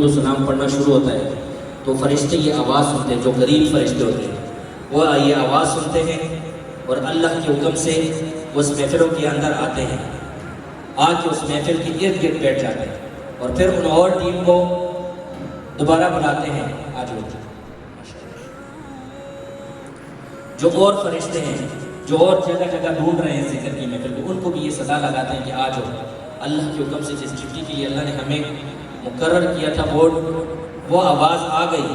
تو سلام پڑھنا شروع ہوتا ہے تو فرشتے یہ آواز سنتے ہیں، جو قریب فرشتے ہوتے ہیں وہ یہ آواز سنتے ہیں اور اللہ کے حکم سے وہ اس محفلوں کے اندر آتے ہیں، آ کے اس محفل کے ارد گرد بیٹھ جاتے ہیں اور پھر ان اور ٹیم کو دوبارہ بلاتے ہیں آ جاؤ۔ جو اور فرشتے ہیں جو اور جگہ جگہ ڈھونڈ رہے ہیں ذکر کی محفل کو، ان کو بھی یہ صدا لگاتے ہیں کہ آ جاؤ۔ اللہ کے حکم سے جس ڈیوٹی کے لیے اللہ نے ہمیں مقرر کیا تھا وہ آواز آ گئی،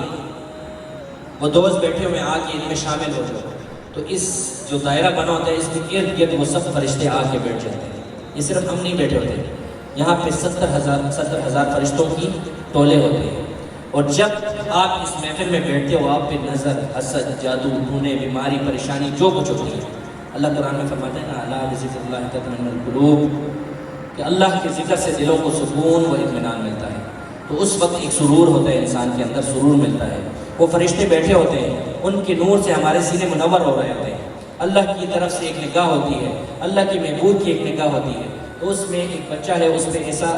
وہ دوست بیٹھے ہوئے آ کے ان میں شامل ہو جاؤ۔ تو اس جو دائرہ بنا ہوتا ہے اس کے ارد گرد وہ سب فرشتے آ کے بیٹھ جاتے ہیں۔ یہ صرف ہم نہیں بیٹھے ہوتے، یہاں پہ 70,000 فرشتوں کی ٹولے ہوتے ہیں، اور جب آپ اس محفل میں بیٹھتے ہو آپ پہ نظر، حسد، جادو، ٹونے، بیماری، پریشانی جو کچھ ہوتی ہے، اللہ قرآن میں فرماتا ہے نا الا بذکر اللہ تطمئن القلوب، کہ اللہ کے ذکر سے دلوں کو سکون و اطمینان ملتا ہے۔ تو اس وقت ایک سرور ہوتا ہے، انسان کے اندر سرور ملتا ہے۔ وہ فرشتے بیٹھے ہوتے ہیں، ان کے نور سے ہمارے سینے منور ہو رہے ہوتے ہیں، اللہ کی طرف سے ایک نگاہ ہوتی ہے، اللہ کے محبوب کی ایک نگاہ ہوتی ہے، تو اس میں ایک بچہ ہے، اس پہ ایسا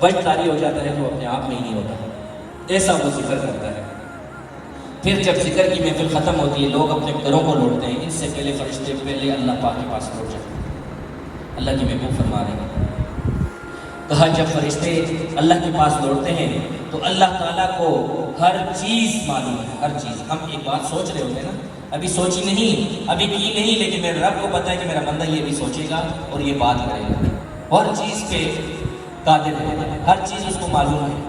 وجد طاری ہو جاتا ہے جو اپنے آپ میں ہی نہیں ہوتا، ایسا وہ ذکر کرتا ہے۔ پھر جب ذکر کی محفل ختم ہوتی ہے لوگ اپنے گھروں کو لوٹتے ہیں، ان سے پہلے فرشتے پہلے اللہ پاک کے پاس لوٹ جاتے ہیں۔ اللہ کی محبوب فرما رہے ہیں، کہا جب فرشتے اللہ کے پاس لوٹتے ہیں تو اللہ تعالیٰ کو ہر چیز معلوم ہے، ہر چیز۔ ہم ایک بات سوچ رہے ہوتے ہیں نا، ابھی سوچی نہیں، ابھی کی نہیں، لیکن میرے رب کو پتہ ہے کہ میرا بندہ یہ بھی سوچے گا اور یہ بات کرے گا، ہر چیز پہ قادر ہے، ہر چیز اس کو معلوم ہے۔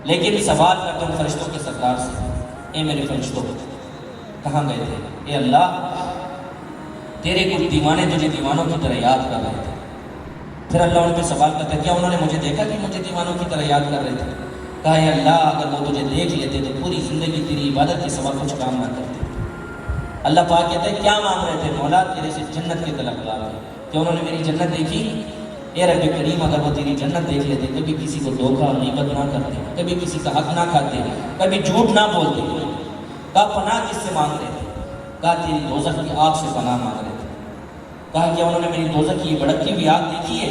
لیکن سوال کرتا ہوں فرشتوں کے سردار سے، اے میرے فرشتوں کہاں گئے تھے؟ اے اللہ تیرے کچھ دیوانے تجھے دیوانوں کی طرح یاد کر رہے تھے۔ پھر اللہ ان پہ سوال کرتا ہے کیا انہوں نے مجھے دیکھا کہ مجھے دیوانوں کی طرح یاد کر رہے تھے؟ کہا اے اللہ اگر وہ تجھے دیکھ لیتے تو پوری زندگی تیری عبادت کے سوا کچھ کام نہ کرتے۔ اللہ پاک کہتا ہے کیا مانگ رہے تھے؟ مولا تیرے سے جنت کے طلبگار ہیں، کیا انہوں نے میری جنت دیکھی؟ اے رب کریم اگر وہ تیری جنت دیکھ لیتے کبھی کسی کو دھوکہ غیبت نہ کرتے، کبھی کسی کا حق نہ کھاتے، کبھی جھوٹ نہ بولتے۔ کہا پناہ کس سے مانگ رہے تھے؟ کہا تیری دوزخ کی آگ سے پناہ مانگ رہے تھے۔ کہا کیا انہوں نے میری دوزخ کی بھڑکتی ہوئی آگ دیکھی ہے؟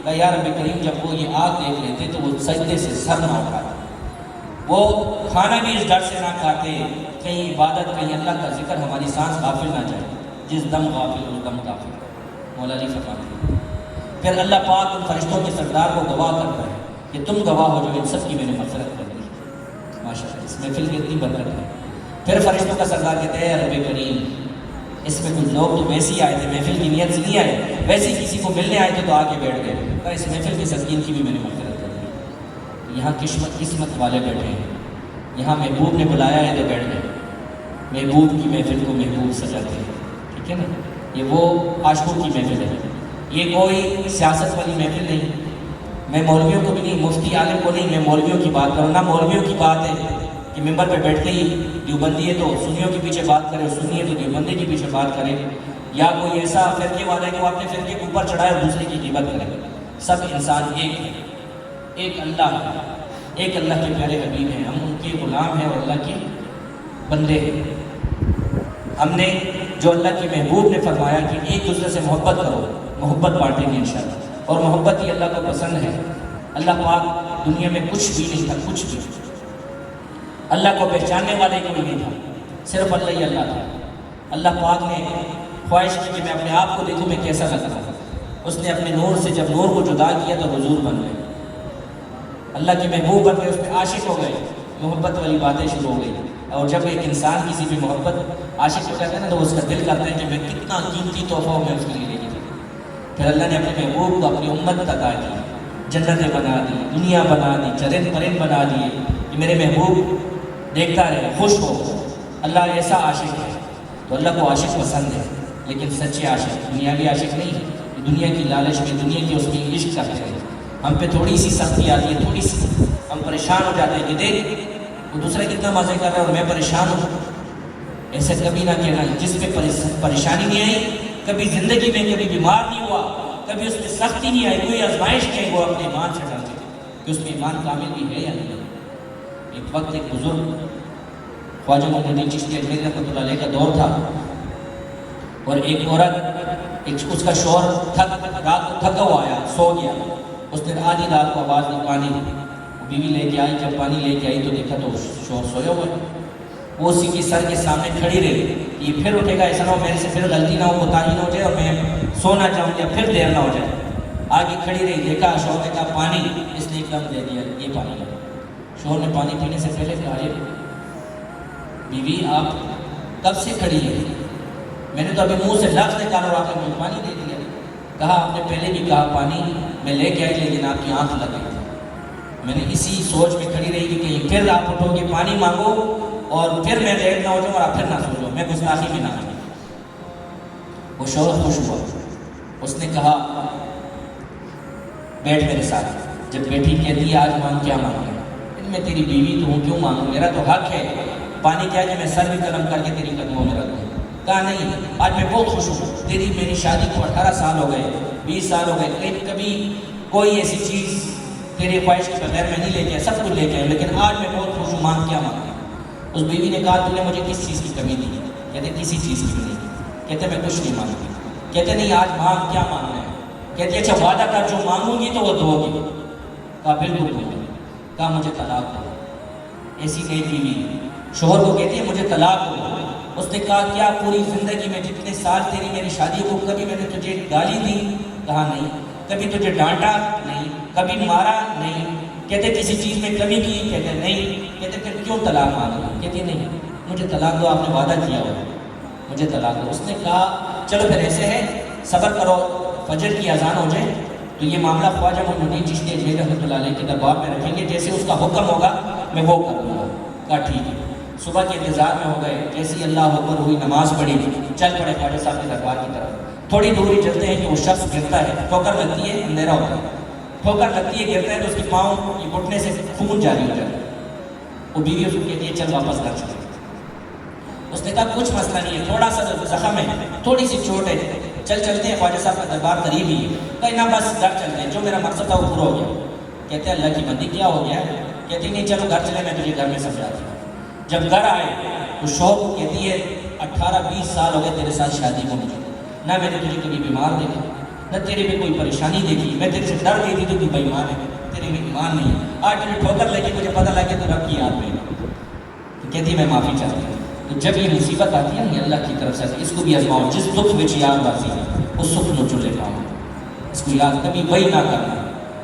کہا یا رب کریم جب وہ یہ آگ دیکھ لیتے تو وہ سجدے سے سر نہ اٹھاتے، وہ کھانا بھی اس ڈر سے نہ کھاتے کہیں عبادت کہیں اللہ کا ذکر ہماری سانس غافل نہ جائے، جس دم غافل اس دم غافل، مولا علی فرماتے ہیں۔ پھر اللہ پاک ان فرشتوں کے سردار کو گواہ کرتا ہے کہ تم گواہ ہو جو ان سب کی میں نے مغفرت کر دی۔ ماشاءاللہ اس محفل کی اتنی برکت ہے۔ پھر فرشتوں کا سردار کہتے ہیں رب کریم اس میں کچھ لوگ تو ویسے ہی آئے تھے، محفل کی نیت سے نہیں آئے، ویسے ہی کسی کو ملنے آئے تھے تو آگے بیٹھ گئے، کہا اس محفل کی سکین کی بھی میں نے مغفرت کر دی۔ یہاں قسمت والے بیٹھے ہیں، یہاں محبوب نے بلایا ہے تو بیٹھ گئے، محبوب کی محفل کو محبوب سجاتے ہیں، ٹھیک ہے نا؟ یہ وہ عاشقوں کی محفل ہے، یہ کوئی سیاست والی محفل نہیں۔ میں مولویوں کو بھی نہیں، مفتی عالم کو نہیں، میں مولویوں کی بات کروں، نہ مولویوں کی بات ہے کہ ممبر پہ بیٹھتے ہی دیوبندی ہے تو سنیوں کے پیچھے بات کرے، سنی ہے تو دیوبندی کے پیچھے بات کرے، یا کوئی ایسا فرقے والا ہے کہ وہ اپنے فرقے کے اوپر چڑھائے اور دوسرے کی غیبت کرے۔ سب انسان ایک ہے، ایک اللہ ہے، ایک اللہ کے پیارے حبیب ہیں، ہم ان کے غلام ہیں اور اللہ کے بندے ہیں۔ ہم نے جو اللہ کے محبوب نے فرمایا کہ ایک دوسرے سے محبت کرو، محبت بانٹیں گے انشاءاللہ، اور محبت ہی اللہ کو پسند ہے۔ اللہ پاک دنیا میں کچھ بھی نہیں تھا، کچھ بھی، اللہ کو پہچاننے والے کوئی نہیں تھا، صرف اللہ ہی اللہ تھا۔ اللہ پاک نے خواہش کی کہ میں اپنے آپ کو دیکھوں میں کیسا لگ رہا ہوں، اس نے اپنے نور سے جب نور کو جدا کیا تو حضور بن گئے، اللہ کے محبوب بن گئے، اس پہ عاشق ہو گئے، محبت والی باتیں شروع ہو گئی۔ اور جب ایک انسان کسی پہ محبت عاشق ہو جاتا ہے نا تو اس کا دل کرتا ہے کہ میں کتنا قیمتی تحفہ ہوں میں اس کے لیے لے کے جاؤں۔ پھر اللہ نے اپنے محبوب کو اپنی امت تک عطا کی، جنتیں بنا دی، دنیا بنا دی، چرند پرند بنا دیے کہ میرے محبوب دیکھتا رہے، خوش ہو۔ اللہ ایسا عاشق ہے، تو اللہ کو عاشق پسند ہے، لیکن سچے عاشق، دنیاوی عاشق نہیں، دنیا کی لالچ میں، دنیا کی اس میں عشق کرتے ہیں۔ ہم پہ تھوڑی سی سختی آتی ہے، تھوڑی سی ہم پریشان ہو جاتے ہیں کہ دیکھ وہ دوسرا کتنا مزے کر رہا ہے اور میں پریشان ہوں۔ ایسے کبھی نہ کہنا، جس پہ پریشانی نہیں آئی، کبھی زندگی میں کبھی بیمار نہیں ہوا، کبھی اس پہ سختی نہیں آئی، کوئی آزمائش نہیں، وہ اپنے ایمان سے ڈرتے کہ اس میں ایمان کامل بھی ہے یا نہیں۔ ایک وقت ایک بزرگ خواجہ محمد الدین چشتی اجمیری رحمۃ اللہ علیہ کا دور تھا، اور ایک عورت، اس کا شوہر رات کو تھکا ہوا آیا، سو گیا، اس نے آدھی رات کو آواز نکالی، بیوی لے کے آئی، جب پانی لے کے آئی تو دیکھا تو شوہر سویا ہوا ہے. وہ اسی کے سر کے سامنے کھڑی رہی، یہ پھر اٹھے گا، ایسا نہ ہو میرے سے پھر غلطی نہ ہو، کوتاہی نہ ہو جائے اور میں سونا چاہوں یا پھر دیر نہ ہو جائے. آگے کھڑی رہی، دیکھا شوہر نے کہا پانی، اس نے ایک دم دے دیا، یہ پانی ہے. شوہر نے پانی پینے سے پہلے کہا بیوی آپ کب سے کھڑی ہے؟ میں نے تو ابھی منہ سے لفظ نکالا اور آپ نے مجھے پانی دے دیا. کہا آپ نے پہلے بھی کہا پانی میں لے کے آئی لیکن آپ کی آنکھ لگ گئی تھی. میں نے اسی سوچ میں کھڑی رہی کہ کہیں پھر آپ اٹھو گے پانی مانگو اور پھر میں لیٹ نہ ہو جاؤں اور آپ پھر نہ سو جاؤ، میں گستاخی میں نہ آؤں. وہ شوہر خوش ہوا، اس نے کہا بیٹھ میرے ساتھ. جب بیٹھی کہتی ہے آج مانگ کیا مانگا؟ میں تیری بیوی تو ہوں، کیوں مانگوں، میرا تو حق ہے. پانی کیا کہ میں سر بھی قلم کر کے تیری قدموں میں رکھ دوں. کہا نہیں، آج میں بہت خوش ہوں، تیری میری شادی کو 18 سال ہو گئے، 20 سال ہو گئے، کبھی کوئی ایسی چیز تیری خواہش کے بغیر میں نہیں لے کے آیا، سب کچھ لے کے آیا، لیکن آج میں بہت خوش ہوں، مانگ کیا مانگا؟ اس بیوی نے کہا تو نے مجھے کس چیز کی کمی دی؟ کہتے کسی چیز کی بھی نہیں. کہتے میں کچھ نہیں مانگتی. کہتے نہیں آج مانگ کیا مانگنا ہے؟ کہتے اچھا وعدہ کر جو مانگوں گی تو وہ دو گی. کہا بالکل دوں گی. کہا مجھے طلاق دو. ایسی کئی بیوی شوہر کو کہتی ہے مجھے طلاق دو. اس نے کہا کیا پوری زندگی میں جتنے سال تیری میری شادی کو کبھی میں نے تجھے گالی دی؟ کہا نہیں. کبھی تجھے ڈانٹا؟ نہیں. کبھی مارا؟ نہیں. کہتے کسی چیز میں کمی کی؟ کہتے نہیں. کہتے پھر کیوں طلاق مانگا؟ کہتی نہیں مجھے طلاق دو، آپ نے وعدہ کیا ہو، مجھے طلاق دو. اس نے کہا چلو پھر ایسے ہے، صبر کرو، فجر کی اذان ہو جائے تو یہ معاملہ خواجہ محی الدین چشتی اجمیری رحمۃ اللہ علیہ کے دربار میں رکھیں گے، جیسے اس کا حکم ہوگا میں وہ کر دوں گا. کہا ٹھیک ہے. صبح کے انتظار میں ہو گئے، جیسی اللہ اکبر ہوئی، نماز پڑھی، چل پڑے خواجہ صاحب کے دربار کی طرف. تھوڑی دوری چلتے ہیں کہ وہ شخص گرتا ہے، ٹھوکر لگتی ہے، اندھیرا ہوتا ہے، ٹھوکر لگتی ہے، گرتا ہے تو اس کے پاؤں کی گھٹنے سے خون جاری ہو جاتا ہے. وہ بیوی اس کو کہتی ہے چل واپس گھر چلے. اس نے کہا کچھ مسئلہ نہیں ہے، تھوڑا سا زخم ہے، تھوڑی سی چوٹ ہے، چل چلتے ہیں، خواجہ صاحب کا دربار قریب ہی ہے. کہیں نہ بس گھر چلتے ہیں، جو میرا مقصد تھا وہ پورا ہو گیا. کہتے ہیں اللہ کی بندی کیا ہو گیا؟ کہتی نہیں چلو گھر چلے، میں تجھے گھر میں سمجھاتی ہوں. جب گھر آئے تو شوہر کو کہتی ہے 18-20 سال ہو گئے تیرے ساتھ شادی کو، مجھے نہ میں نے تجھے کبھی بیمار دیکھا، نہ تیرے میں کوئی پریشانی دیکھی. میں تیرے سے ڈر گئی تھی تو بے ایمان ہے، تیرے میں ایمان نہیں ہے. آج تجھے ٹھوکر لگی، مجھے پتہ لگے تو رب کی یاد میں. تو کہتی ہے میں معافی چاہتی ہوں. تو جب یہ مصیبت آتی ہے نا اللہ کی طرف سے، اس کو بھی آزماؤ. جس دکھ میں یاد بازی ہے اس سکھ نو چلے پاؤں، اس کو یاد کبھی وہی نہ کرنا،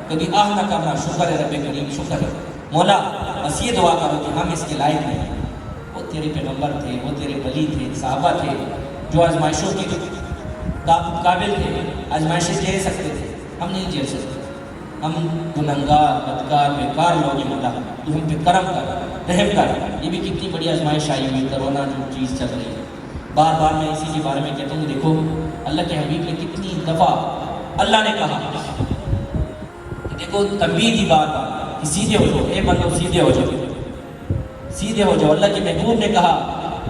کبھی آہ نہ کرنا. شکر ہے رب کریم، شکر ہے مولا. بس یہ دعا کرو کہ ہم اس کے لائق نہیں. وہ تیرے پیغمبر تھے، وہ تیرے ولی تھے، صحابہ تھے جو آزمائشوں کے قابل تھے، آزمائشیں جھیل سکتے تھے، ہم نہیں جھیل سکتے. ہم گنہگار، بدکار، بیکار لوگ ہیں. مولا تو ہم پہ کرم کر، رحم کر. یہ بھی کتنی بڑی آزمائش آئی ہوئی، کرونا جو چیز چل رہی ہے. بار بار میں اسی کے بارے میں کہتا ہوں، دیکھو اللہ کے حبیب نے کتنی دفعہ اللہ نے کہا کہ دیکھو تنبیہ دی بار بار کہ سیدھے ہو جاؤ، اے بندو سیدھے ہو جاؤ، سیدھے ہو جاؤ. اللہ کے محبوب نے کہا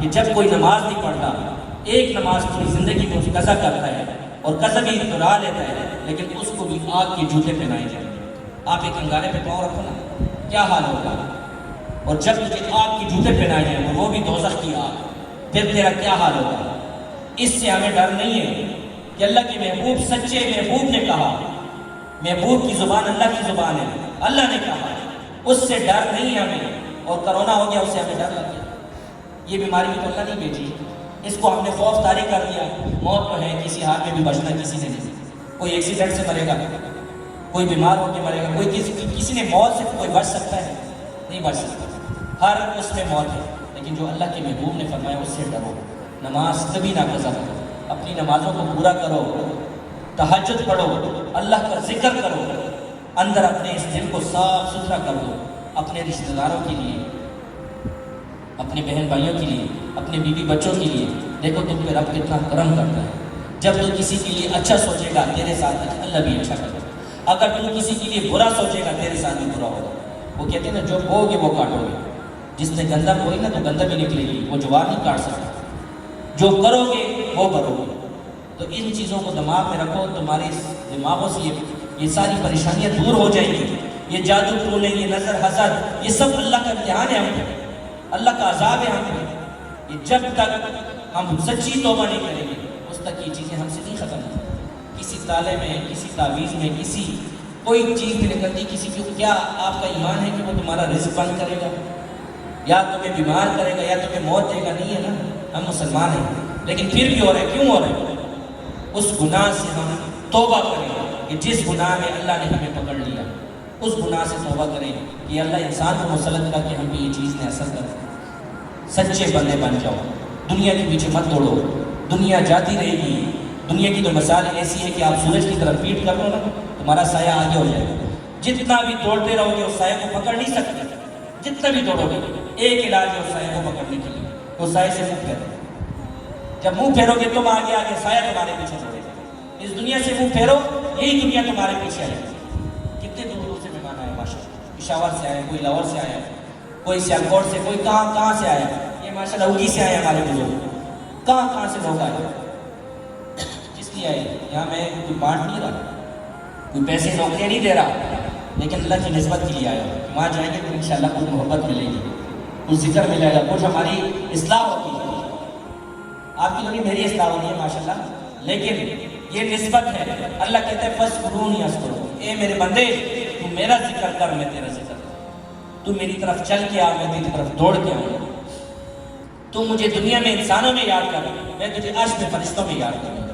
کہ جب کوئی نماز نہیں پڑھتا، ایک نماز پوری زندگی میں اس قضا کرتا ہے اور قضا بھی دہرا لیتا ہے، لیکن اس کو بھی آگ کے جوتے پہنائے جائیں گے. آپ ایک انگارے پہ پاؤں رکھو نا، کیا حال ہوگا؟ اور جب تجھے آگ کے جوتے پہنائے جائیں گے، وہ بھی دوزخ کی آگ، پھر تیرا کیا حال ہوگا؟ اس سے ہمیں ڈر نہیں ہے کہ اللہ کے محبوب، سچے محبوب نے کہا، محبوب کی زبان اللہ کی زبان ہے، اللہ نے کہا، اس سے ڈر نہیں ہے ہمیں. اور کرونا ہو گیا، اس سے ہمیں ڈر لگ گیا. یہ بیماری بھی تو اللہ نہیں بھیجی، اس کو ہم نے خوف طاری کر دیا. موت تو ہے، کسی حال میں بھی بچنا کسی نے نہیں. کوئی ایکسیڈنٹ سے مرے گا، کوئی بیمار ہو کے مرے گا، کوئی کسی نے موت سے کوئی بچ سکتا ہے؟ نہیں بچ سکتا. ہر اس میں موت ہے. لیکن جو اللہ کے محبوب نے فرمایا اس سے ڈرو. نماز کبھی نہ قضا کرو، اپنی نمازوں کو پورا کرو، تہجد پڑھو، اللہ کا ذکر کرو، اندر اپنے اس دل کو صاف ستھرا کر دو. اپنے رشتہ داروں کے لیے، اپنے بہن بھائیوں کے لیے، اپنے بیوی بچوں کے لیے. دیکھو تم پہ رب کتنا کرم کرتا ہے. جب تو کسی کے لیے اچھا سوچے گا تیرے ساتھ اللہ بھی اچھا کرے گا. اگر تو کسی کے لیے برا سوچے گا تیرے ساتھ بھی برا ہوگا. وہ کہتے ہیں نا جو بو گے وہ کاٹو گے. جس نے گندم بوئی نا تو گندم ہی نکلے گی، وہ جوار نہیں کاٹ سکتا. جو کرو گے وہ بھرو گے. تو ان چیزوں کو دماغ میں رکھو، تمہارے دماغوں سے یہ ساری پریشانیاں دور ہو جائیں گی. یہ جادو ٹونے، یہ نظر حسد، یہ سب اللہ کا امتحان ہے ہم پہ، اللہ کا عذاب ہے ہم پہ. یہ جب تک ہم سچی توبہ نہیں کریں گے اس تک یہ چیزیں ہم سے نہیں ختم ہوتی. کسی تالے میں، کسی تعویذ میں، کسی کوئی چیز بھی نکلتی کسی کو، کیا آپ کا ایمان ہے کہ وہ تمہارا رزق بند کرے گا یا تمہیں بیمار کرے گا یا تمہیں موت دے گا؟ نہیں ہے نا. ہم مسلمان ہیں لیکن پھر بھی ہو رہے. کیوں ہو رہے؟ اس گناہ سے ہم توبہ کریں کہ جس گناہ میں اللہ نے ہمیں پکڑ لیا، اس گناہ سے توبہ کریں کہ اللہ انسان کو مسلط کر کے ہم پہ یہ چیز نے اثر کر. سچے بندے بن جاؤ، دنیا کے پیچھے مت دوڑو. دنیا جاتی رہے گی. دنیا کی تو مثال ایسی ہے کہ آپ سورج کی طرف پیٹ کر لو نا، تمہارا سایہ آگے ہو جائے گا. جتنا بھی دوڑتے رہو گے اس سایہ کو پکڑ نہیں سکتے. جتنا بھی دوڑو گے ایک علاج ہے اس سایہ کو پکڑنے کے لیے، وہ سایہ سے منہ پھیرو. جب منہ پھیرو گے تم آگے آگے، سایہ تمہارے پیچھے دوڑے گا. اس دنیا سے منہ پھیرو، یہی دنیا تمہارے پیچھے آئے گی. کتنے دور دور سے مہمان آئے ماشاءاللہ، پشاور سے آئے، کوئی لاہور سے آیا، کوئی سیالکوٹ سے، کوئی کہاں سے آیا. یہ ماشاءاللہ اوگی سے آئے ہمارے بزرگ، کہاں سے لوگ آئے. کس لیے آئے؟ یہاں میں کوئی بانٹ نہیں رہا، کوئی پیسے نوکریاں نہیں دے رہا، لیکن اللہ کی نسبت کے لیے آیا. وہاں جائیں گے تو انشاءاللہ کچھ محبت ملے گی، کچھ ذکر ملے گا، کچھ ہماری اصلاح ہوگی. آپ کی نہیں میری اصلاح ہونی ہے ماشاءاللہ، لیکن یہ نسبت ہے. اللہ کہتا ہے فَاذْكُرُونِي أَذْكُرْكُمْ، اے میرے بندے تو میرا ذکر کر، میں تیرا ذکر کر. تو میری طرف چل کے آ، میں تیری طرف دوڑ کے آؤں. تو مجھے دنیا میں انسانوں میں یاد کر، میں تجھے عرش میں فرشتوں میں یاد کروں.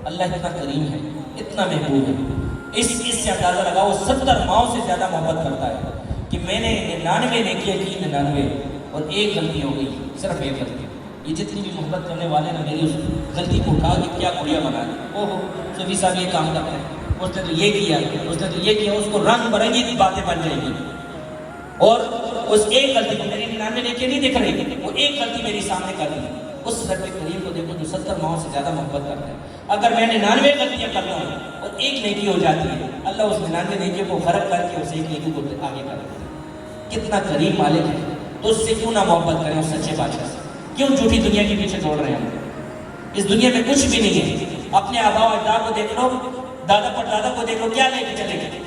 اللہ اتنا کریم ہے، اتنا محبوب ہے. اس سے اندازہ لگاؤ 70 ماؤں سے زیادہ محبت کرتا ہے کہ میں نے 99 نیکیاں کی، 99 اور ایک غلطی ہو گئی، صرف ایک غلطی. یہ جتنی بھی محبت کرنے والے نا میری اس غلطی کو اٹھا کے کیا گڑیا بنا دی. اوہو صوفی صاحب یہ کام کرتے ہیں، اس نے تو یہ کیا، اس نے تو یہ کیا. اس کو رنگ برنگی باتیں بن جائیں گی. اور اس ایک غلطی کو، میری 99 نیکیاں نہیں دکھ رہی، وہ ایک غلطی میری سامنے کر دی. اس رب کریم کو دیکھو جو 70 ماؤں سے زیادہ محبت کرتا ہے. اگر میں 99 غلطیاں کرتا ہوں اور ایک نیکی ہو جاتی ہے، اللہ اس 99 نیکیوں کو فرق کر کے اس ایک نیکی کو آگے کر دیتا ہے. کتنا کریم مالک ہے. تو اس سے کیوں نہ محبت کریں، اس سچے بادشاہ سے. کیوں جھوٹی دنیا کے پیچھے دوڑ رہے ہیں؟ اس دنیا میں کچھ بھی نہیں ہے. اپنے آبا و اجداد کو دیکھ لو، دادا پر دادا کو دیکھ لو، کیا لے کے چلے گئے؟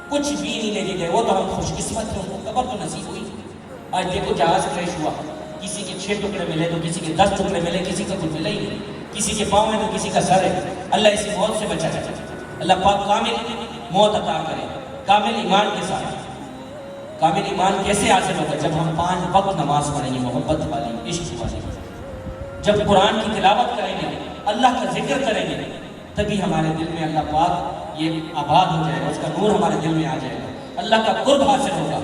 کچھ بھی نہیں لے کے گئے. وہ تو ہم خوش قسمت تھے، ان کو قبر تو نصیب ہوئی. آج دیکھو جہاز کریش ہوا، کسی کے 6 ٹکڑے ملے تو کسی کے 10 ٹکڑے ملے، کسی کا کچھ ملا ہی نہیں. کسی کے پاؤں میں تو کسی کا سر ہے. اللہ اسی موت سے بچا جائے. اللہ پاک کامل موت عطا کرے، کامل ایمان کے ساتھ. کامل ایمان کیسے حاصل ہوگا؟ جب ہم 5 وقت نماز پڑھیں گے، محبت والی، عشق والی. جب قرآن کی تلاوت کریں گے، اللہ کا ذکر کریں گے، تبھی ہمارے دل میں اللہ پاک یہ آباد ہو جائے گا، اس کا نور ہمارے دل میں آ جائے گا، اللہ کا قرب حاصل ہوگا.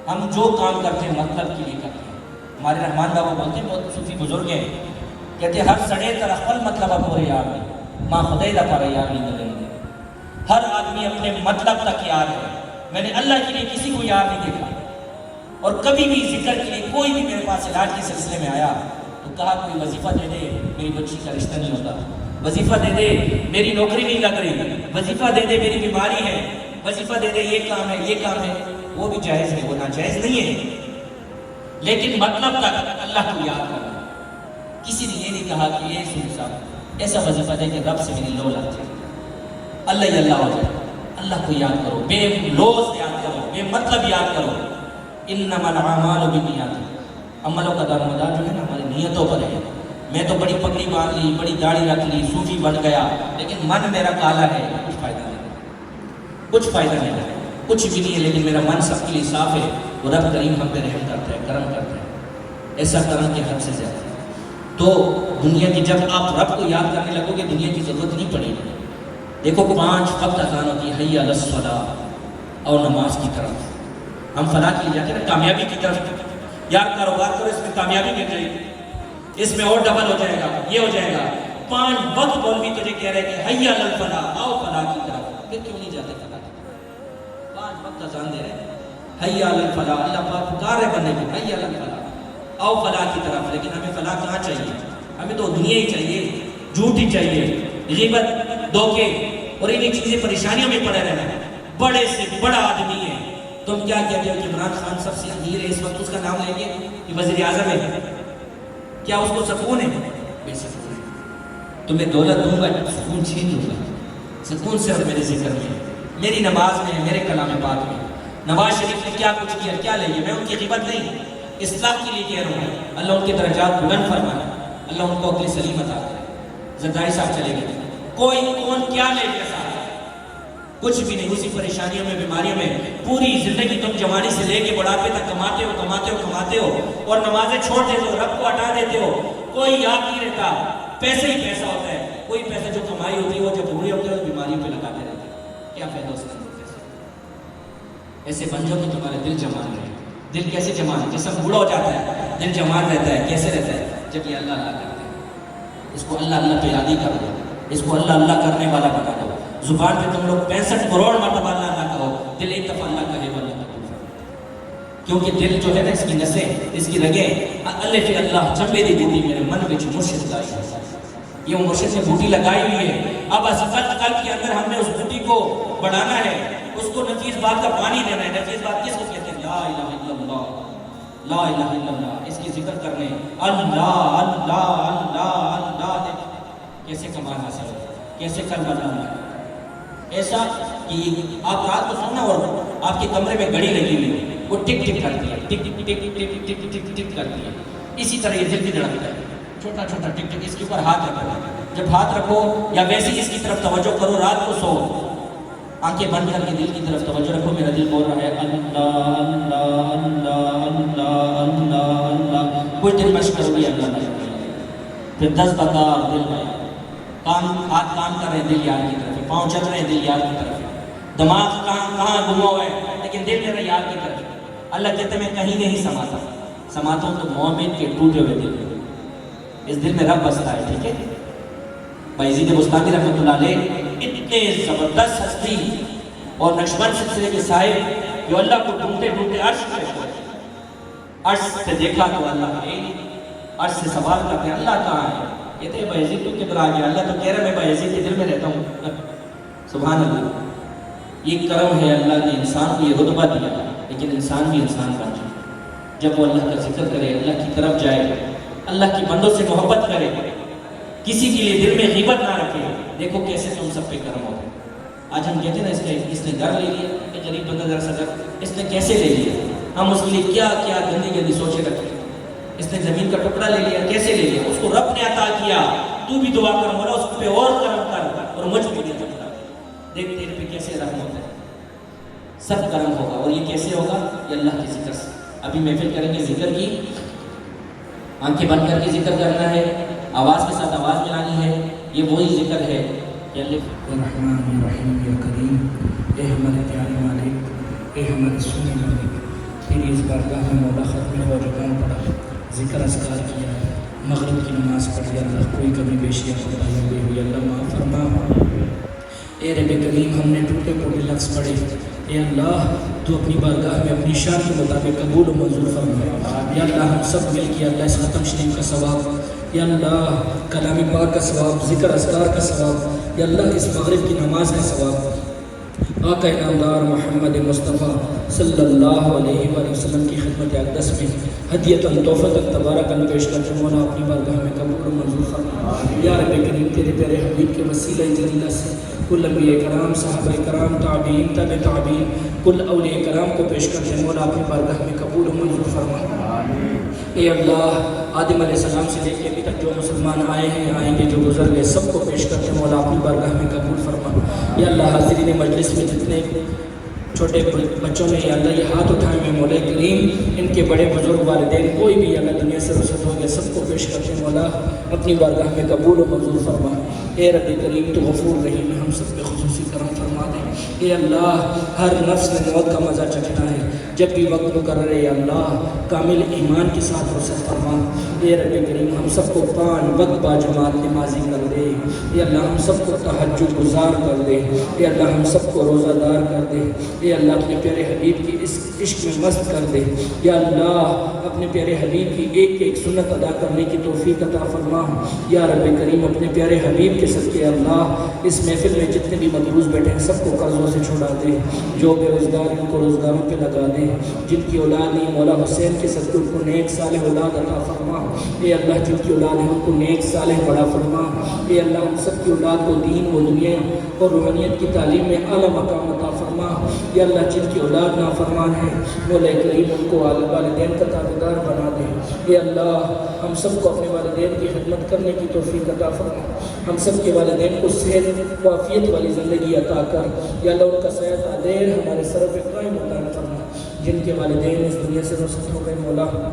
ہم جو کام کرتے ہیں مطلب کے لیے کرتے ہیں. ہمارے رحمان بابا بولتے ہیں، بہت صوفی بزرگ ہیں، کہتے ہیں ہر سڑے طرف پل مطلب پورے یار میں ماں خدے دا پارا یار نہیں کریں گے. ہر آدمی اپنے مطلب تک یار ہے. میں نے اللہ کے لیے کسی کو یار نہیں دیکھا. اور کبھی بھی ذکر کے لیے کوئی بھی میرے پاس علاج کے سلسلے میں آیا تو کہا کوئی وظیفہ دے دے، میری بچی کا رشتہ نہیں ہوتا. وظیفہ دے دے، میری نوکری نہیں لگ رہی. وظیفہ دے دے، میری بیماری ہے. وظیفہ دے دے، یہ کام ہے، یہ کام ہے. وہ بھی جائز ہے، وہ ناجائز نہیں ہے، لیکن مطلب تک اللہ کو یاد کرنا. کسی نے یہ نہیں کہا کہ یہ صوفی صاحب ایسا وظیفہ دے کہ رب سے میری لو لگ جائے، اللہ ہی اللہ ہو جائے. اللہ کو یاد کرو، بے لوز یاد کرو، بے مطلب یاد کرو. انما الاعمال بالنیات، عملوں کا دار مدار جو ہے نا ہماری نیتوں پر ہے. میں تو بڑی پگڑی باندھ لی، بڑی داڑھی رکھ لی، صوفی بن گیا، لیکن من میرا کالا ہے، کچھ فائدہ نہیں، کچھ فائدہ نہیں ہے، کچھ بھی نہیں ہے. لیکن میرا من سب کے لیے صاف ہے. وہ رب کریم ہم پہ رحم کرتا ہے، کرم کرتا ہے، ایسا کرم کہ حد سے زیادہ. تو دنیا کی جب آپ رب کو یاد کرنے لگو گے، دنیا کی ضرورت نہیں پڑے گی. دیکھو 5 وقت اذان ہوتی ہے، حی علی الصلاۃ، اور نماز کی طرف. ہم فلاح کے لیے جاتے ہیں نا، کامیابی کی طرف. یار کاروبار کرو، اس میں کامیابی مل جائے گی، اس میں اور ڈبل ہو جائے گا، یہ ہو جائے گا. 5 وقت مولوی تجھے کہہ رہے کہ حی علی الفلاح، آؤ فلاح کی طرف. پھر کیوں نہیں جاتے فلاح کی طرف؟ 5 وقت اذان دے رہے ہیں، حی علی الفلاح، اللہ پاک پکار رہے بندے کو، حی علی الفلاح، آؤ فلاح کی طرف. لیکن ہمیں فلاح کہاں چاہیے؟ ہمیں تو دنیا ہی چاہیے، جھوٹ ہی چاہیے، غیبت، دھوکے اور انہیں چیزیں پریشانیوں میں پڑے رہنا ہے. بڑے سے بڑا آدمی ہے، تم کیا کہتے ہو کہ عمران خان سب سے امیر ہے، اس وقت اس کا نام لیں گے کہ وزیر اعظم ہے؟ کیا اس کو سکون ہے؟ بے سکون ہے. تمہیں دولت دوں گا، سکون چھین دوں گا. سکون صرف میرے ذکر میں ہے، میری نماز میں ہے، میرے کلام پاک میں. نواز شریف نے کیا کچھ کیا، کیا لے گئے؟ میں ان کی غیبت نہیں، اصلاح کے لیے کہہ رہا ہوں. اللہ ان کے درجات بلند فرمائے، اللہ ان کو عقل سلیم عطا کرے. زرداری صاحب چلے گئے، کوئی کون کیا لے گیا؟ کچھ بھی نہیں، اسی پریشانیوں میں بیماریوں میں پوری زندگی تم جوانی سے لے کے بڑھاپے تک کماتے ہو کماتے ہو کماتے ہو اور نمازیں چھوڑ دیتے ہو، رب کو ہٹا دیتے ہو، کوئی یاد نہیں رہتا، پیسے ہی پیسہ ہوتا ہے، کوئی پیسہ جو کمائی ہوتی ہے وہ جب بوڑھے ہوتے ہو بیماریوں پہ لگاتے رہتے ہیں، کیا فائدہ اس کا؟ ایسے بن جاؤ کہ تمہارا دل جمال رہے۔ دل کیسے جمال ہے؟ جسم بوڑھا ہو جاتا ہے، دل جمال رہتا ہے، کیسے رہتا ہے؟ جب یہ اللہ اللہ کرتے ہیں، اس کو اللہ اللہ پہ یاد ہی کر دو، اس کو اللہ اللہ کرنے والا بنا دو۔ زبان پہ تم لوگ 65 کروڑ مرتبہ اللہ اللہ کہو، دل ایک دفعہ اللہ کہے وہ اللہ قبول فرمائے۔ کیونکہ دل جو ہے نا، اس کی نسیں، اس کی رگیں، اللہ فی اللہ چمبے دی بوٹی میرے من وچ مرشد لائی ہے، یہ مرشد نے بوٹی لگائی ہوئی ہے۔ اب قلب کے اندر ہم نے اس بوٹی کو بڑھانا ہے، اس کو نفیس بات کا پانی دینا ہے۔ نفیس بات کس کو کہتے ہیں؟ لا الہ الا اللہ، لا الہ الا اللہ، اس کی ذکر کرنے، اللہ اللہ اللہ اللہ۔ کیسے کمال حاصل ہوتا ہے، کیسے قلب اللہ، ایسا کہ آپ رات کو سونا اور آپ کے کمرے میں گھڑی لگی ہوئی ہے، وہ ٹک ٹک کرتی ہے، ٹک ٹک ٹک ٹک ٹک ٹک ٹک کرتی ہے، اسی طرح یہ دل بھی دھڑکتا ہے، چھوٹا چھوٹا ٹک ٹک۔ اس کے اوپر ہاتھ رکھو، جب ہاتھ رکھو یا ویسے ہی اس کی طرف توجہ کرو، رات کو سو آنکھیں بند کر کے دل کی طرف توجہ رکھو، میرا دل بول رہا ہے اللہ اللہ اللہ اللہ اللہ اللہ۔ کچھ دن مشق کرو گی اللہ اللہ، پھر 10 بار دل میں ہاتھ کام کر رہے ہیں، دل یار کی طرف ہے، پاؤں چل رہے ہیں، دل یار کی طرف ہے، دماغ کہاں گھوما ہوا ہے لیکن دل میرا یار کی طرف ہے۔ اللہ کہتے میں کہیں نہیں سماتا ہوں تو مومن کے ٹوٹے ہوئے دل میں، اس دل میں رب بستا ہے، ٹھیک ہے۔ بایزید بستامی رحمۃ اللہ علیہ اتنے زبردست ہستی اور نقشبند سلسلے کے صاحب جو اللہ کو ڈھونڈتے ڈھونڈتے عرش پہ پہنچے، عرش سے دیکھا تو اللہ ہے، عرش سے سوال کرتے اللہ کہاں ہے؟ کہتے ہیں بایزید تو کدھر آ گیا؟ اللہ تو کہہ رہا ہے میں بایزید کے دل میں رہتا ہوں۔ سبحان اللہ، یہ کرم ہے اللہ نے انسان کو یہ رتبہ دیا، لیکن انسان بھی انسان بن جائے جب وہ اللہ کا ذکر کرے، اللہ کی طرف جائے، اللہ کی بندوں سے محبت کرے، کسی کے لیے دل میں غیبت نہ رکھے۔ دیکھو کیسے تم سب پہ کرم ہوتا ہے۔ آج ہم کہتے ہیں نا اس نے گھر لے لیا، ایک غریب بندہ ذرا سا گھر، اس نے کیسے لے لیا؟ ہم اس کے لیے کیا کیا گندی گندی سوچے رکھے۔ اس نے زمین کا ٹکڑا لے لیا، کیسے لے لیا؟ اس کو رب نے عطا کیا، تو بھی دعا کر مولا اس پہ اور کرم کر اور مجھ پہ بھی ٹکڑا دیکھ تیرے پہ کیسے رحم ہوتا ہے۔ سب کرم ہوگا، اور یہ کیسے ہوگا؟ یہ اللہ کے ذکر سے۔ ابھی محفل کریں گے ذکر کی، آنکھیں بند کر کے ذکر کرنا ہے، آواز کے ساتھ آواز ملانی ہے، یہ وہی ذکر ہے کہ الرحمن الرحیم یا کریم، اے ہمارے پیارے مالک، اے ہمارے سونے مالک، تیری اس بارگاہ میں مولا ختم و رکوع پڑھا، ذکر اذکار کیا، مغرب کی نماز پڑھ لیا، اللہ کوئی کمی بیشی ہوئی ہوئی اللہ معاف فرما۔ اے رب کریم، ہم نے ٹوٹے پھوٹے لفظ پڑھے، اے اللہ تو اپنی بارگاہ میں اپنی شان کے مطابق قبول و منظور فرما۔ یا اللہ ہم سب مل کے اللہ اس ختم شریف کا ثواب، یا اللہ کلام پاک کا ثواب، ذکر اذکار کا ثواب، یا اللہ اس مغرب کی نماز کا ثواب آقا انعامدار محمد مصطفیٰ صلی اللہ علیہ وآلہ وسلم کی خدمت اقدس میں ہدیۃً تحفۃً تبارکاً پیش کرتے مولا اپنی بارگاہ میں قبول و منظور فرما۔ یا رب کریم، تیرے پیارے حبیب کے وسیلہ جلیلہ سے کل انبیاء کرام، صحابہ کرام، تابعین، تابع تابعین، کل اولیاء کرام کو پیش کرتے مولا اپنی بارگاہ میں قبول و منظور فرما۔ اے اللہ آدم علیہ السلام سے لے کے ابھی تک جو مسلمان آئے ہیں، آئیں گے، جو گزر گئے، سب کو پیش کرتے مولا اپنی بارگاہ میں قبول فرما۔ یا اللہ حاضرین مجلس میں جتنے چھوٹے بچوں نے یا اللہ یہ ہاتھ اٹھائے میں مولا کریم، ان کے بڑے بزرگ والدین کوئی بھی یا اللہ دنیا سے رخصت ہو گئے، سب کو پیش کرتے مولا اپنی بارگاہ میں قبول و منظور فرما۔ اے رب کریم تو غفور رحیم، ہم سب پہ خصوصی کرم فرما دے۔ اے اللہ ہر نفس نے موت کا مزہ چکھنا ہے، جب بھی وقت مقرر ہے یا اللہ کامل ایمان کے ساتھ رخصت فرما۔ اے رب کریم ہم سب کو 5 وقت با جماعت نمازی کر دے، اے اللہ ہم سب کو تہجد گزار کر دے، اے اللہ ہم سب کو روزہ دار کر دے، اے اللہ اپنے پیارے حبیب کی اس عشق میں مست کر دے، یا اللہ اپنے پیارے حبیب کی ایک ایک سنت ادا کرنے کی توفیق عطا فرما۔ یا رب کریم اپنے پیارے حبیب کے صدقے اللہ اس محفل میں جتنے بھی مقروض بیٹھے ہیں سب کو قرضوں سے چھڑا دے، جو بے روزگار ان کو روزگاروں پہ لگا دے، جن کی اولاد نہیں مولا حسین کے صدقے ان کو نیک صالح اولاد عطا فرما۔ اے اللہ جن کی اولاد ہے ان کو نیک صالح بڑا فرما۔ اے اللہ ہم سب کی اولاد کو دین و دنیا اور روحانیت کی تعلیم میں اعلیٰ مقام عطا فرما۔ یا اللہ جن کی اولاد نافرمان ہے مولا کریم ان کو والدین کا تابعدار بنا دے۔ اے اللہ ہم سب کو اپنے والدین کی خدمت کرنے کی توفیق عطا فرما، ہم سب کے والدین کو صحت و عافیت والی زندگی عطا کر، یا اللہ ان کا سایہ دیر ہمارے سر پہ قائم عطا فرما۔ جن کے والدین اس دنیا سے رخصت ہو گئے مولا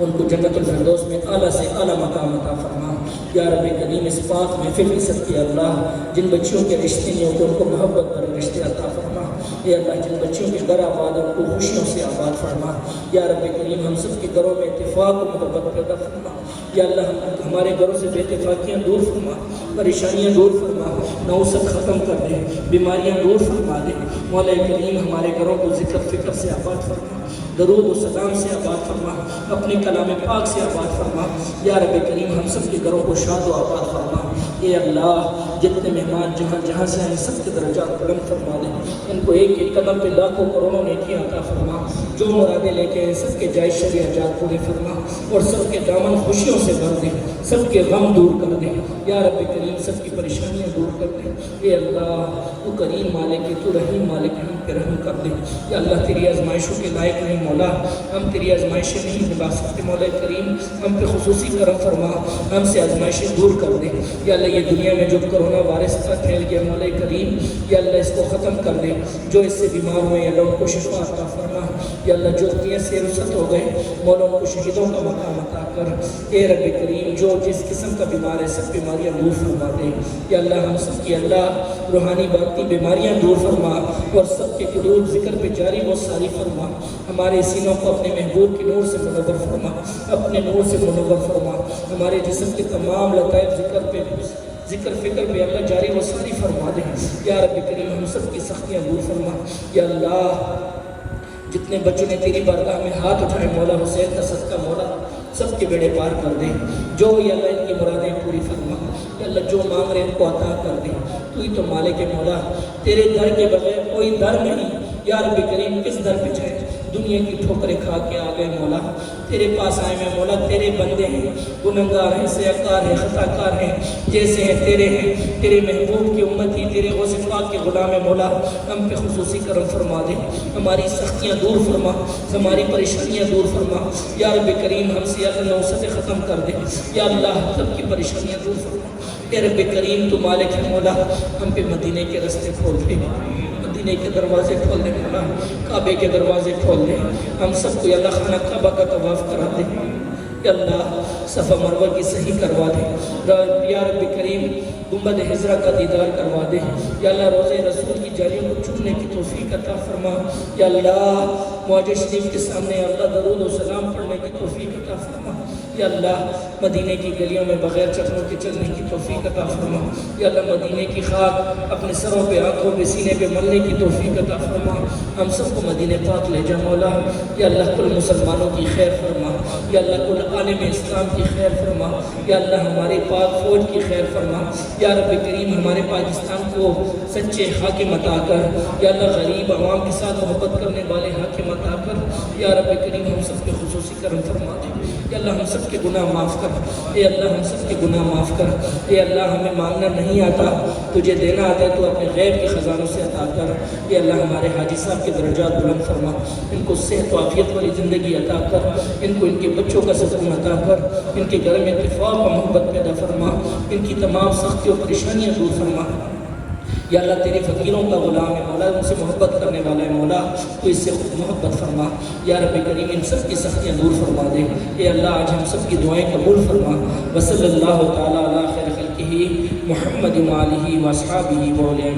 ان کو جنت الفردوس میں اعلیٰ سے اعلیٰ مقام عطا فرما۔ یا رب کریم اس پاک محفل کی صدقے اللہ جن بچیوں کے رشتے نہیں ہوتے ان کو محبت پر رشتے عطا فرما۔ اے اللہ جن بچیوں کے گھر آباد ان کو خوشیوں سے آباد فرما۔ یا رب کریم ہم سب کے گھروں میں اتفاق و محبت پیدا فرما۔ یا اللہ ہمارے گھروں سے بے اتفاقیاں دور فرما، پریشانیاں دور فرما، نوسط ختم کر دے، بیماریاں دور فرما دے۔ مولا کریم ہمارے گھروں کو ذکر فکر سے آباد فرما، درود و سلام سے آباد فرما، اپنے کلام پاک سے آباد فرما۔ یا رب کریم ہم سب کے گھروں کو شاد و آباد فرما۔ اے اللہ جتنے مہمان جہاں سے ہیں سب کے درجات بلند فرما دے، ان کو ایک ایک قدم پہ لاکھوں کروڑوں نیکیاں عطا فرما۔ جو مرادیں لے کے ہیں سب کے جائز شرعی حاجات پورے فرما، اور سب کے دامن خوشیوں سے بھر دے، سب کے غم دور کر دے۔ یا رب کریم سب کی پریشانیاں دور کر دے۔ اے اللہ تو کریم مالک ہے، تو رحیم مالک ہے، ہم پہ رحم کر دے۔ یا اللہ تیری آزمائشوں کے لائق نہیں مولا، ہم تیری آزمائشیں نہیں نبھا سکتے، مولا کریم ہم پہ خصوصی کرم فرما، ہم سے آزمائشیں دور کر دے۔ یا اللہ یہ دنیا میں جو کرونا وائرس کا پھیل گیا مولا کریم، یا اللہ اس کو ختم کر دے، جو اس سے بیمار ہوئے یا اللہ ان کو شفا عطا فرما۔ یا اللہ جو دنیا سے رخصت ہو گئے مولا ان کو شہیدوں کا مقام عطا کر۔ اے رب کریم جو جس قسم کا بیمار ہے سب بیماریاں دور فرما دے۔ یا اللہ ہم سب کی اللہ روحانی باقی بیماریاں دور فرما، اور سب کے قلوب ذکر پہ جاری و ساری فرما۔ ہمارے سینوں کو اپنے محبوب کے نور سے منور فرما، اپنے نور سے منور فرما۔ ہمارے جسم کے تمام لطائف ذکر فکر پہ اللہ جاری و ساری فرما دے۔ یا رب کریم ہم سب کی سختیاں دور فرما۔ یا اللہ جتنے بچوں نے تیری بارگاہ میں ہاتھ اٹھائے مولا حسین کا صدقہ مولا سب کے بیڑے پار کر دے، جو یا اللہ ان کی مرادیں پوری فرما۔ یا اللہ جو مانگ رہے ان کو عطا کر دے، تو ہی تو مالک مولا، تیرے در کے بغیر کوئی در نہیں۔ یا رب کریم کس در پہ جائے، دنیا کی ٹھوکریں کھا کے آ گئے مولا، تیرے پاس آئے میں مولا، تیرے بندے ہیں، گنہگار ہیں، سیاکار ہیں، خطا کار ہیں، جیسے ہیں تیرے ہیں، تیرے محبوب کی امتی، تیرے غوث پاک کے غلام مولا، ہم پہ خصوصی کرم فرما دے، ہماری سختیاں دور فرما، ہماری پریشانیاں دور فرما۔ یا رب کریم ہم سے اللہ نوسط ختم کر دے۔ یا اللہ سب کی پریشانیاں دور فرما۔ اے رب کریم تو مالک ہے مولا، ہم پہ مدینے کے رستے کھول دے، مدینے کے دروازے کھول دے مولا، کعبے کے دروازے کھول دے، ہم سب کو یا اللہ خانہ کعبہ کا طواف کرا دے، یا اللہ صفا مروہ کی صحیح کروا دے، یا رب کریم گنبد حضرہ کا دیدار کروا دے، یا اللہ روضہ رسول کی جالیوں کو چومنے کی توفیق عطا فرما۔ یا اللہ معجز شریف کے سامنے یا اللہ درود و سلام پڑھنے کی توفیق عطا فرما۔ یا اللہ مدینے کی گلیوں میں بغیر چکروں کے چلنے کی توفیق عطا فرما۔ یا اللہ مدینے کی خاک اپنے سروں پہ آنکھوں پہ سینے پہ ملنے کی توفیق عطا فرما۔ ہم سب کو مدینے پاک لے جا مولا۔ یا اللہ کل مسلمانوں کی خیر فرما، یا اللہ کل عالم اسلام کی خیر فرما، یا اللہ ہمارے پاک فوج کی خیر فرما۔ یا رب کریم ہمارے پاکستان کو سچے حاکم عطا کر، یا اللہ غریب عوام کے ساتھ محبت کرنے والے حاکم عطا کر۔ یا رب کریم ہم سب کے خصوصی کرم فرما دے۔ یا اللہ ہم سب کے گناہ معاف کر، اے اللہ ہم سب کے گناہ معاف کر۔ اے اللہ ہمیں مانگنا نہیں آتا، تجھے دینا آتا ہے، تو اپنے غیب کے خزانوں سے عطا کر۔ اے اللہ ہمارے حاجی صاحب کے درجات بلند فرما، ان کو صحت و عافیت والی زندگی عطا کر، ان کو ان کے بچوں کا سکون عطا کر، ان کے گھر میں اتفاق و محبت پیدا فرما، ان کی تمام سختیوں و پریشانیاں دور فرما۔ یا اللہ تیرے فقیروں کا غلام ہے مولا، ان سے محبت کرنے والا ہے مولا، تو اس سے خود محبت فرما۔ یا رب کریم ان سب کی سختیاں دور فرما دے۔ اے اللہ آج ہم سب کی دعائیں قبول فرما۔ وصلی اللہ تعالیٰ علی خیر خلقہ محمد وآلہ واصحابہ وعلی